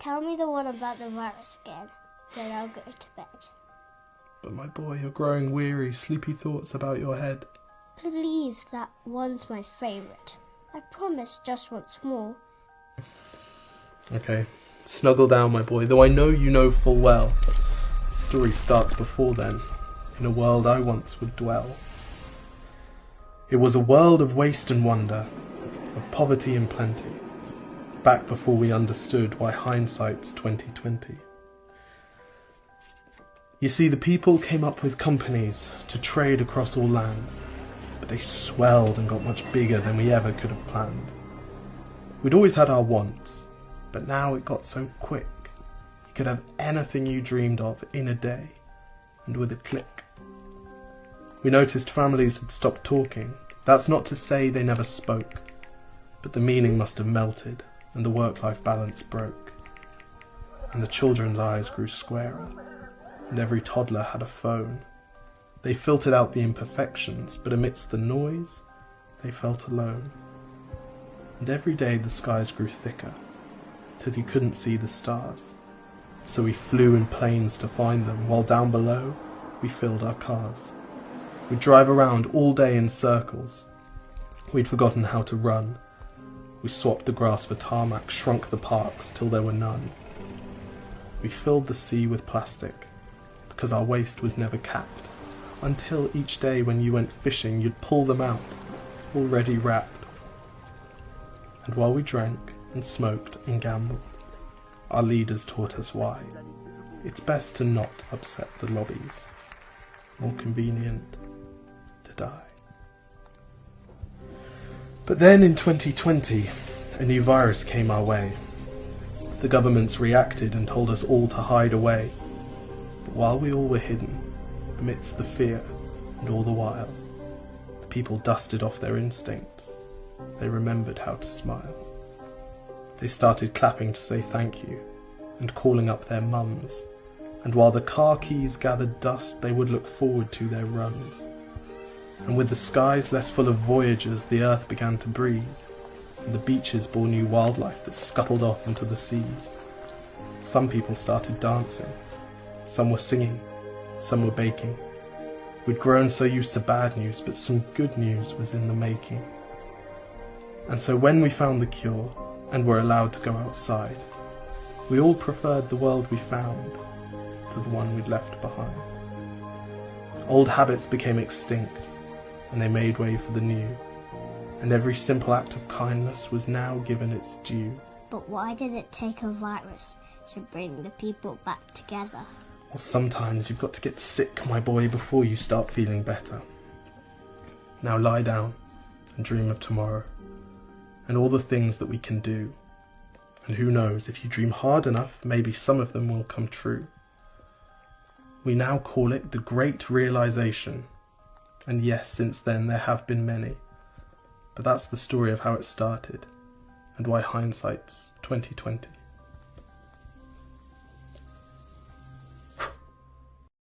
tell me the one about the virus again, then I'll go to bed. But my boy, you're growing weary, sleepy thoughts about your head. Please, that one's my favourite. I promise just once more. Okay, snuggle down, my boy, though I know you know full well. The story starts before then, in a world I once would dwell. It was a world of waste and wonder, of poverty and plenty, back before we understood why hindsight's 2020. You see, the people came up with companies to trade across all lands, but they swelled and got much bigger than we ever could have planned. We'd always had our wants, but now it got so quick. You could have anything you dreamed of in a day, and with a click. We noticed families had stopped talking. That's not to say they never spoke, but the meaning must have melted, and the work-life balance broke. And the children's eyes grew squarer, and every toddler had a phone. They filtered out the imperfections, but amidst the noise, they felt alone. And every day the skies grew thicker, till you couldn't see the stars. So we flew in planes to find them, while down below, we filled our cars. We'd drive around all day in circles. We'd forgotten how to run. We swapped the grass for tarmac, shrunk the parks till there were none. We filled the sea with plastic, because our waste was never capped, until each day when you went fishing you'd pull them out, already wrapped. And while we drank and smoked and gambled, our leaders taught us why. It's best to not upset the lobbies, more convenient to die. But then in 2020, a new virus came our way. The governments reacted and told us all to hide away. But while we all were hidden, amidst the fear and all the while, the people dusted off their instincts. They remembered how to smile. They started clapping to say thank you and calling up their mums. And while the car keys gathered dust, they would look forward to their runs. And with the skies less full of voyagers, the earth began to breathe, and the beaches bore new wildlife that scuttled off into the seas. Some people started dancing, some were singing, some were baking. We'd grown so used to bad news, but some good news was in the making. And so when we found the cure, and were allowed to go outside, we all preferred the world we found to the one we'd left behind. Old habits became extinct, and they made way for the new, and every simple act of kindness was now given its due. But why did it take a virus to bring the people back together? Well, sometimes you've got to get sick, my boy, before you start feeling better. Now lie down and dream of tomorrow, and all the things that we can do. And who knows, if you dream hard enough, maybe some of them will come true. We now call it the Great Realization. And yes, since then there have been many. But that's the story of how it started, and why hindsight's 2020.